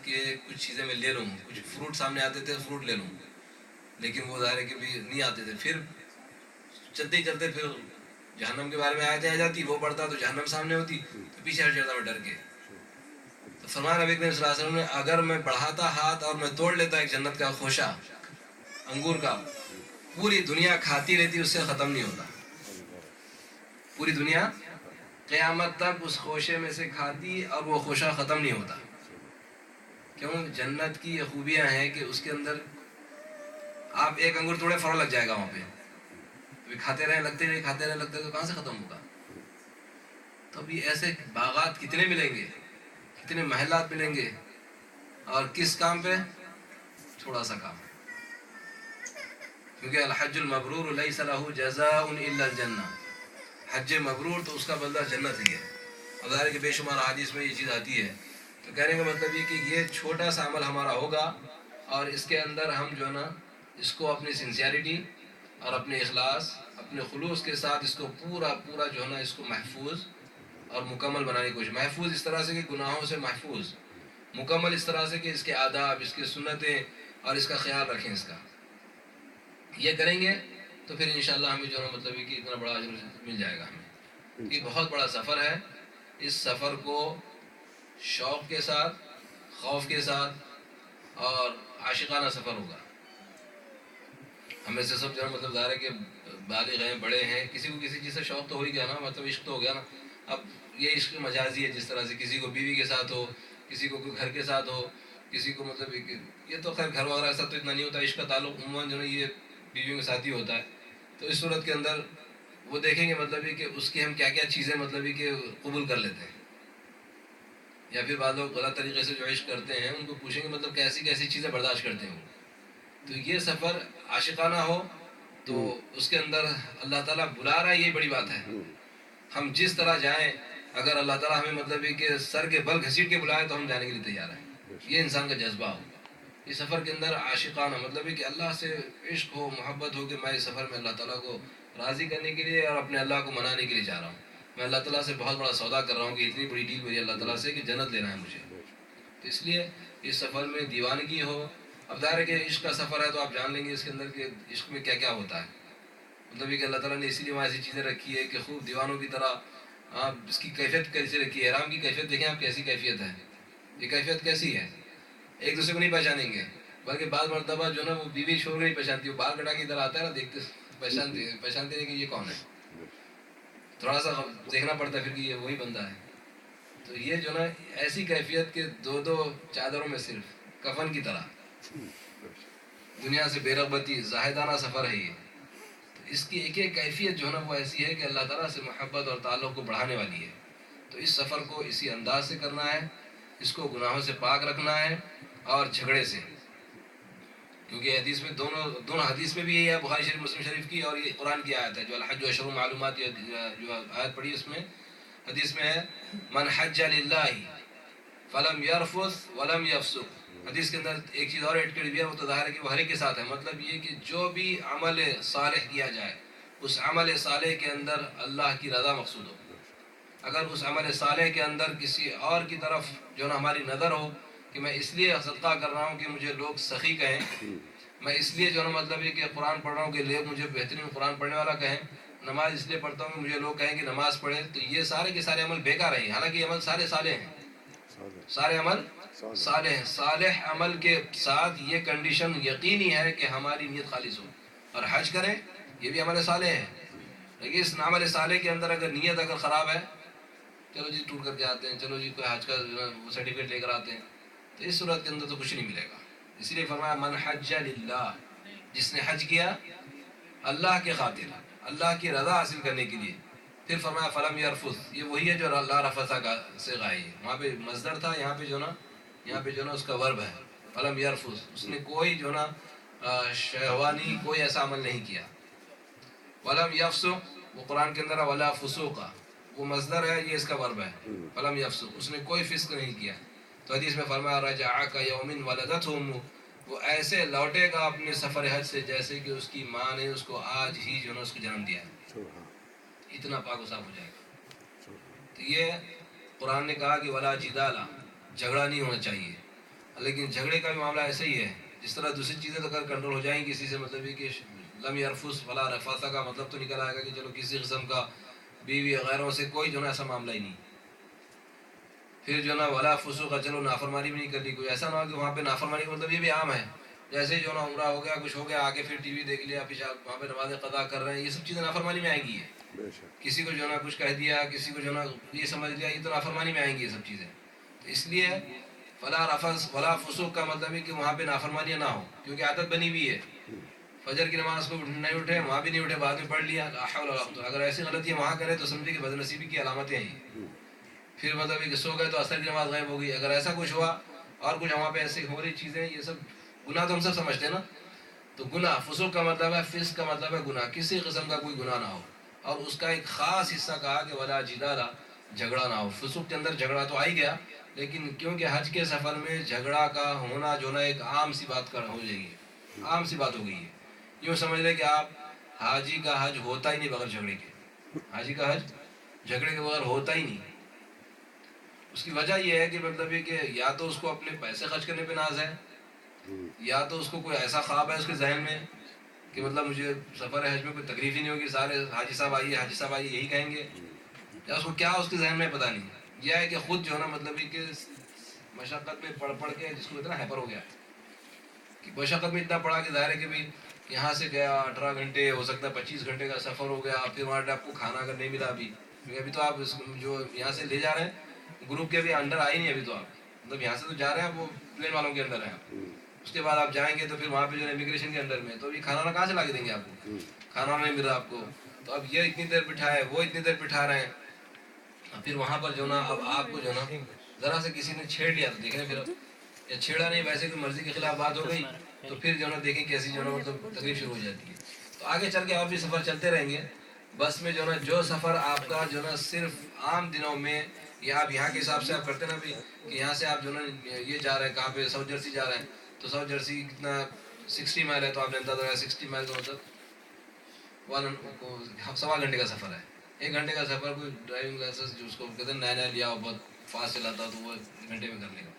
کے کچھ چیزیں میں لے لوں، کچھ فروٹ سامنے آتے تھے فروٹ لے لوں، لیکن وہ ظاہر ہے کہ بھی نہیں آتے تھے. پھر چلتے ہی چلتے پھر جہنم کے بارے میں آیتیں آ جاتی، وہ پڑھتا تو جہنم سامنے ہوتی تو پیچھے ہٹ جاتا میں ڈر کے. تو فرمایا نبی کریم صلی اللہ علیہ وسلم نے اگر میں بڑھاتا ہاتھ اور میں توڑ لیتا ایک جنت کا خوشہ انگور کا، پوری دنیا کھاتی رہتی اس سے ختم نہیں ہوتا. پوری دنیا قیامت تک اس خوشے میں سے کھاتی اور وہ خوشہ ختم نہیں ہوتا. کیوں؟ جنت کی یہ خوبیاں ہیں کہ اس کے اندر آپ ایک انگور توڑے فوراً لگ جائے گا وہاں پہ. ابھی کھاتے رہے لگتے رہے کھاتے رہے لگتے رہے تو کہاں سے ختم ہوگا؟ تو ابھی ایسے باغات کتنے ملیں گے، کتنے محلات ملیں گے، اور کس کام پہ؟ تھوڑا سا کام. کیونکہ الحج المبرور لیس لہ جزاء الا الجنہ، حج مبرور تو اس کا بدلہ جنت ہی ہے. اور ظاہر ہے کہ بے شمار حدیث میں یہ چیز آتی ہے. تو کہنے کا مطلب یہ کہ یہ چھوٹا سا عمل ہمارا ہوگا اور اس کے اندر ہم جو ہے نا اس کو اپنی سنسیئرٹی اور اپنے اخلاص اپنے خلوص کے ساتھ اس کو پورا جو ہے نا اس کو محفوظ اور مکمل بنانے کی کوشش. محفوظ اس طرح سے کہ گناہوں سے محفوظ، مکمل اس طرح سے کہ اس کے آداب، اس کی سنتیں اور اس کا خیال رکھیں. اس کا یہ کریں گے تو پھر انشاءاللہ ہمیں جو ہے مطلب کہ اتنا بڑا اجر مل جائے گا ہمیں. یہ بہت بڑا سفر ہے. اس سفر کو شوق کے ساتھ، خوف کے ساتھ اور عاشقانہ سفر ہوگا. ہمیں سے سب جو ہے مطلب ظاہر ہے کہ بالغ ہیں، بڑے ہیں، کسی کو کسی چیز سے شوق تو ہو ہی گیا نا، مطلب عشق تو ہو گیا نا. اب یہ عشق مجازی ہے، جس طرح سے کسی کو بیوی کے ساتھ ہو، کسی کو کوئی گھر کے ساتھ ہو، کسی کو مطلب یہ تو خیر گھر وغیرہ کے ساتھ تو اتنا نہیں ہوتا. عشق کا تعلق عموماً جو ہے یہ بیویوں کے ساتھ ہی ہوتا ہے. تو اس صورت کے اندر وہ دیکھیں گے مطلب کہ اس کی ہم کیا کیا چیزیں مطلب کہ قبول کر لیتے ہیں. یا پھر بعض لوگ غلط طریقے سے جو عشق کرتے ہیں ان کو پوچھیں گے مطلب کیسی کیسی چیزیں برداشت کرتے ہیں. تو یہ سفر عاشقانہ ہو تو اس کے اندر اللہ تعالیٰ بلا رہا ہے، یہ بڑی بات ہے. ہم جس طرح جائیں، اگر اللہ تعالیٰ ہمیں مطلب کہ سر کے بل گھسیٹ کے بلائے تو ہم جانے کے لیے تیار ہیں. یہ انسان کا جذبہ ہو. اس سفر کے اندر عاشقانہ مطلب کہ اللہ سے عشق ہو، محبت ہو کہ میں اس سفر میں اللہ تعالیٰ کو راضی کرنے کے لیے اور اپنے اللہ کو منانے کے لیے جا رہا ہوں. میں اللہ تعالیٰ سے بہت بڑا سودا کر رہا ہوں کہ اتنی بڑی ڈیل میری اللہ تعالیٰ سے کہ جنت لینا ہے مجھے. تو اس لیے اس سفر میں دیوانگی ہو. اب ظاہر ہے کہ عشق کا سفر ہے تو آپ جان لیں گے اس کے اندر کہ عشق میں کیا کیا ہوتا ہے. مطلب کہ اللہ تعالیٰ نے اسی لیے وہاں ایسی چیزیں رکھی ہے کہ خوب دیوانوں کی طرح آپ اس کی کیفیت کیسے رکھی ہے. احرام کی کیفیت دیکھیں آپ کیسی کیفیت ہے. یہ کیفیت کیسی ہے؟ ایک دوسرے کو نہیں پہچانیں گے، بلکہ بعض مرتبہ جو نا وہ بیوی شوہر کو نہیں پہچانتی، وہ بال کٹا کی طرح آتا ہے نا، دیکھتے پہچانتے نہیں کہ یہ کون ہے. تھوڑا سا دیکھنا پڑتا ہے پھر کہ یہ وہی بندہ ہے. تو یہ جو نا ایسی کیفیت کے دو چادروں میں صرف کفن کی طرح دنیا سے بے رغبتی زاہدانہ سفر ہے یہ. تو اس کی ایک ایک کیفیت جو ہے نا وہ ایسی ہے کہ اللہ تعالیٰ سے محبت اور تعلق کو بڑھانے والی ہے. تو اس سفر کو اسی انداز سے کرنا ہے، اس کو گناہوں سے پاک رکھنا ہے اور جھگڑے سے. کیونکہ حدیث میں دونوں حدیث میں بھی یہی ہے، بخاری شریف مسلم شریف کی اور یہ قرآن کی آیت ہے جو الحج اشہر معلومات جو آیت پڑھی اس میں حدیث میں ہے من حج للہ فلم یرفث ولم یفسق. حدیث کے اندر ایک چیز اور ایڈ کر دی ہے، وہ تو ظاہر ہے کہ وہ ہر ایک کے ساتھ ہے. مطلب یہ کہ جو بھی عمل صالح کیا جائے اس عمل صالح کے اندر اللہ کی رضا مقصود ہو. اگر اس عمل صالح کے اندر کسی اور کی طرف جو نا ہماری نظر ہو کہ میں اس لیے صدقہ کر رہا ہوں کہ مجھے لوگ سخی کہیں، میں اس لیے جو نا مطلب یہ کہ قرآن پڑھ رہا ہوں کہ لوگ مجھے بہترین قرآن پڑھنے والا کہیں، نماز اس لیے پڑھتا ہوں کہ مجھے لوگ کہیں کہ نماز پڑھے، تو یہ سارے کے سارے عمل بیکار ہیں. حالانکہ یہ عمل سارے صالح ہیں، سارے عمل صالح ہیں. صالح عمل کے ساتھ یہ کنڈیشن یقینی ہے کہ ہماری نیت خالص ہو. اور حج کریں یہ بھی عمل صالح ہے، لیکن اس عمل صالح کے اندر اگر نیت اگر خراب ہے، چلو جی ٹور کر کے آتے ہیں، چلو جی کوئی حج کا سرٹیفکیٹ لے کر آتے ہیں، تو اس صورت کے اندر تو کچھ نہیں ملے گا. اس لیے فرمایا من حج للہ، جس نے حج کیا اللہ کے خاطر، اللہ کی رضا حاصل کرنے کے لیے. پھر فرمایا فلم یرفث، یہ وہی ہے جو اللہ رفثا کا سے غائب ہے. وہاں پہ مصدر تھا، یہاں پہ جو نا اس کا ورب ہے فلم یرفث. اس نے کوئی جو نا شہوانی کوئی ایسا عمل نہیں کیا. ولم یفسق وہ قرآن کے اندر ولا فسوق، وہ مصدر ہے، یہ اس کا ورب ہے فلم یفسق. اس نے کوئی فسق نہیں کیا. تو حدیث میں فرمایا رجع کیوم ولدتہ امہ، وہ ایسے لوٹے گا اپنے سفر حج سے جیسے کہ اس کی ماں نے اس کو آج ہی جو ہے اس کو جنم دیا ہے. اتنا پاک و صاف ہو جائے گا. تو یہ قرآن نے کہا کہ ولا جدال، جھگڑا نہیں ہونا چاہیے. لیکن جھگڑے کا بھی معاملہ ایسا ہی ہے، جس طرح دوسری چیزیں تو کنٹرول ہو جائیں گی کسی سے، مطلب یہ کہ لم یرفس ولا رفاثہ کا مطلب تو نکل آئے گا کہ چلو کسی قسم کا بیوی غیروں سے کوئی جو ہے ایسا معاملہ ہی نہیں. پھر جو ہے نا ولا فسوق کا، چلو نافرمانی بھی نہیں کرنی، کوئی ایسا نہ ہو کہ وہاں پہ نافرمانی کا مطلب یہ بھی عام ہے، جیسے جو ہے نا عمرہ ہو گیا کچھ ہو گیا آگے پھر ٹی وی دیکھ لیا، پھر وہاں پہ نمازیں قضا کر رہے ہیں، یہ سب چیزیں نافرمانی میں آئیں گی. کسی کو جو ہے نا کچھ کہہ دیا، کسی کو جو ہے نا یہ سمجھ لیا، یہ تو نافرمانی میں آئیں گی یہ سب چیزیں. تو اس لیے فلا رفث ولا فسوق کا مطلب ہے کہ وہاں پہ نافرمانیاں نہ ہو، کیونکہ عادت بنی ہوئی ہے. فجر کی نماز کو نہیں اٹھے، وہاں بھی نہیں اٹھے، بعد میں پڑھ لیا، لا حول ولا قوت. اگر ایسی غلطیاں وہاں کرے تو سمجھے کہ بد نصیبی کی علامتیں ہیں. پھر مطلب ہے کہ سو گئے تو عصر کی نماز غائب ہو گئی. اگر ایسا کچھ ہوا اور کچھ وہاں پہ ایسی ہو رہی چیزیں، یہ سب گناہ تو ہم سب سمجھتے ہیں نا. تو گناہ، فسوق کا مطلب ہے، فسق کا مطلب ہے گناہ، کسی قسم کا کوئی گناہ نہ ہو. اور اس کا ایک خاص حصہ کہا کہ ولا جدالا، جھگڑا نہ ہو. فسوق کے اندر جھگڑا تو آ ہی گیا، لیکن کیونکہ حج کے سفر میں جھگڑا کا ہونا جو نا ایک عام سی بات ہو جائے گی، عام سی بات ہو گئی ہے. یوں سمجھ لیں کہ آپ حاجی کا حج ہوتا ہی نہیں بغیر جھگڑے کے. حاجی کا حج جھگڑے کے بغیر ہوتا ہی نہیں. اس کی وجہ یہ ہے کہ مطلب یہ کہ یا تو اس کو اپنے پیسے خرچ کرنے پہ ناز ہے، یا تو اس کو کوئی ایسا خواب ہے اس کے ذہن میں کہ مطلب مجھے سفر حج میں کوئی تکلیف ہی نہیں ہوگی، سارے حاجی صاحب آئیے حاجی صاحب آئیے یہی کہیں گے، یا اس کو کیا اس کے ذہن میں پتہ نہیں. یہ ہے کہ خود جو ہے نا مطلب یہ کہ مشقت میں پڑھ پڑھ کے جس کو اتنا ہیپر ہو گیا ہے کہ مشقت میں اتنا پڑا کہ ظاہر ہے کہ بھائی یہاں سے گیا 18 گھنٹے، ہو سکتا ہے 25 گھنٹے کا سفر ہو گیا، پھر وہاں آپ کو کھانا اگر نہیں ملا ابھی تو آپ جو یہاں سے لے جا رہے ہیں گروپ کے ابھی انڈر آئے نہیں، ابھی تو آپ مطلب یہاں سے تو جا رہے ہیں، وہ پلین والوں کے اندر ہیں. اس کے بعد آپ جائیں گے تو پھر وہاں پہ جو ہے امیگریشن کے اندر میں، تو ابھی کھانا کہاں سے لا کے دیں گے آپ کو؟ کھانا نہیں مل رہا آپ کو، تو اب یہ اتنی دیر بٹھائے، وہ اتنی دیر بٹھا رہے ہیں. پھر وہاں پر جو نا اب آپ کو جو نا ذرا سے کسی نے چھیڑ لیا تو دیکھیں پھر، یا چھیڑا نہیں ویسے کوئی مرضی کے خلاف بات ہو گئی تو پھر جو نا دیکھیں کیسی جو نا مطلب تکلیف شروع ہو جاتی ہے. تو آگے چل کے اور بھی سفر چلتے رہیں گے. بس میں جو نا جو سفر آپ کا جو نا صرف عام دنوں میں، یا آپ یہاں کے حساب سے آپ کرتے نا بھی کہ یہاں سے آپ جو نا یہ جا رہے ہیں کہاں پہ، ساؤتھ جرسی جا رہے ہیں، تو ساؤتھ جرسی کتنا 60 مائل ہے، تو آپ نے اندازہ لگایا 60 مائل کا مطلب 1.25 گھنٹے کا سفر ہے. 1 گھنٹے کا سفر کوئی ڈرائیونگ لائسنس جو اس کو کہتے ہیں نیا نیا لیا ہو، بہت فاسٹ چلاتا تو وہ 1 گھنٹے میں کر لے گا.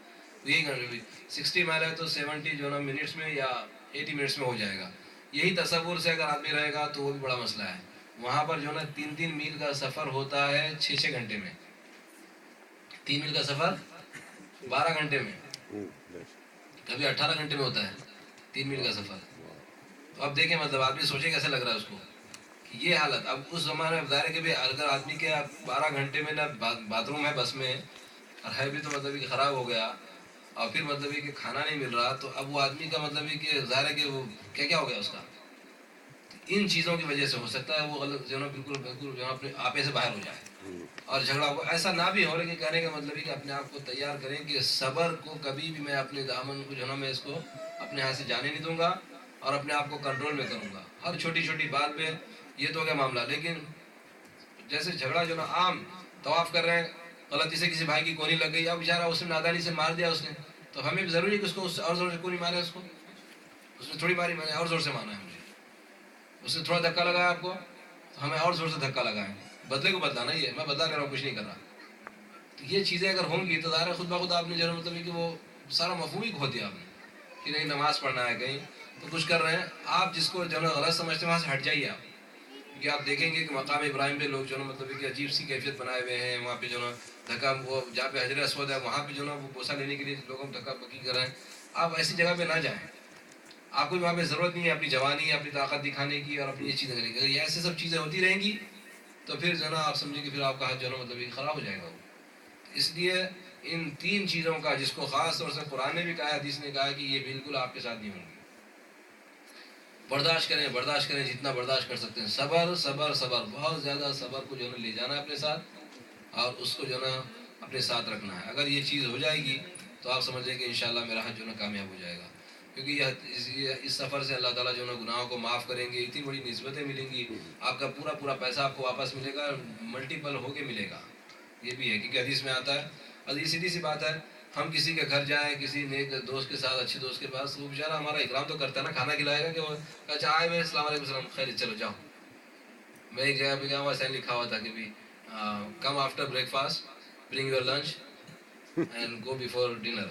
تو یہی گھنٹے بھی 60 مائل ہے تو 70 جو نا منٹس میں یا 80 منٹس میں ہو جائے گا. یہی تصور سے اگر آدمی رہے گا تو وہ بھی بڑا مسئلہ ہے. وہاں پر جو نا 3 میل کا سفر ہوتا ہے 6 گھنٹے میں. 3 میل کا سفر 12 گھنٹے میں، کبھی 18 گھنٹے میں ہوتا ہے 3 میل کا سفر. تو اب دیکھیں مطلب آدمی سوچے کیسے لگ رہا ہے اس کو کہ یہ حالت. اب اس زمانے میں ظاہر ہے کہ بھی اگر آدمی کے 12 گھنٹے میں نہ باتھ روم ہے بس میں، اور ہے بھی تو مطلب کہ خراب ہو گیا، اور پھر مطلب یہ کہ کھانا نہیں مل رہا، تو اب وہ آدمی کا مطلب یہ کہ ظاہر ہے کہ وہ کیا ہو گیا اس کا. ان چیزوں کی وجہ سے ہو سکتا ہے وہ غلط جو ہے نا بالکل جو ہے اپنے آپے سے باہر ہو جائے اور جھگڑا ہو. ایسا نہ بھی ہو، لیکن کہنے کا مطلب ہے کہ اپنے آپ کو تیار کریں کہ صبر کو کبھی بھی میں اپنے دامن کو جو ہے نا میں اس کو اپنے ہاتھ سے جانے نہیں دوں گا، اور اپنے آپ کو کنٹرول میں کروں گا ہر چھوٹی چھوٹی بات پہ. یہ تو ہو گیا معاملہ. لیکن جیسے جھگڑا جو نا عام طواف کر رہے ہیں، غلطی سے کسی بھائی کی کونی لگ گئی، اب بیچارہ اس نے نادانی سے مار دیا اس نے، تو ہمیں بھی ضروری ہے کہ اس کو اور زور سے کونی مارے، اس نے تھوڑی ماری، میں نے اور زور سے مارنا ہے مجھے. اس نے تھوڑا دھکا لگایا آپ کو تو ہمیں اور زور سے دھکا لگائیں. بدلے کو بدلانا ہی ہے، میں بدلا کر رہا ہوں، کچھ نہیں کر رہا. تو یہ چیزیں اگر ہوں گی تو ظاہر ہے خود بخود آپ نے جو مطلب ہے کہ وہ سارا مفہوم ہی کھو دیا آپ نے کہ نہیں نماز پڑھنا ہے کہیں تو کچھ کر رہے ہیں. آپ جس کو جو ہے غلط سمجھتے ہیں وہاں سے ہٹ جائیے آپ. کیونکہ آپ دیکھیں گے کہ مقام ابراہیم پہ لوگ جو ہے مطلب کہ عجیب سی کیفیت بنائے ہوئے ہیں. وہاں پہ جو ہے دھکا، وہ جہاں پہ حجر اسود ہے وہاں پہ جو ہے وہ بوسہ لینے کے لیے لوگوں کو دھکا بکی کر رہے ہیں. آپ ایسی جگہ پہ نہ جائیں. آپ کو وہاں پہ ضرورت نہیں ہے اپنی جوانی، اپنی طاقت دکھانے کی اور اپنی یہ چیزیں کرنے کی. اگر یہ ایسے سب چیزیں ہوتی رہیں گی تو پھر جو ہے نا آپ سمجھیں کہ پھر آپ کا حج جو ہے مطلب یہ خراب ہو جائے گا. اس لیے ان 3 چیزوں کا، جس کو خاص طور سے قرآن نے بھی کہا ہے، حدیث نے کہا ہے کہ یہ بالکل آپ کے ساتھ نہیں ہوں گے. برداشت کریں جتنا برداشت کر سکتے ہیں. صبر بہت زیادہ صبر کو جو ہے لے جانا ہے اپنے ساتھ، اور اس کو جو ہے نا اپنے ساتھ رکھنا ہے. اگر یہ چیز ہو جائے گی تو آپ سمجھیں کہ انشاءاللہ میرا حج جو ہے کامیاب ہو جائے گا. کیونکہ اس سفر سے اللہ تعالیٰ جو ہے گناہوں کو معاف کریں گے، اتنی بڑی نسبتیں ملیں گی، آپ کا پورا پیسہ آپ کو واپس ملے گا، ملٹیپل ہو کے ملے گا. یہ بھی ہے کیونکہ حدیث میں آتا ہے. اور یہ سیدھی سی بات ہے، ہم کسی کے گھر جائیں، کسی نیک دوست کے ساتھ، اچھے دوست کے پاس، وہ بیچارہ ہمارا اکرام تو کرتا ہے نا، کھانا کھلائے گا کہ وہ اچھا آئے میں السلام علیکم السلام خیر چلو جاؤ. میں ایک جگہ پہ گیا ہوا سین لکھا ہوا تھا کہ بھی come after break fast bring your lunch and go before dinner.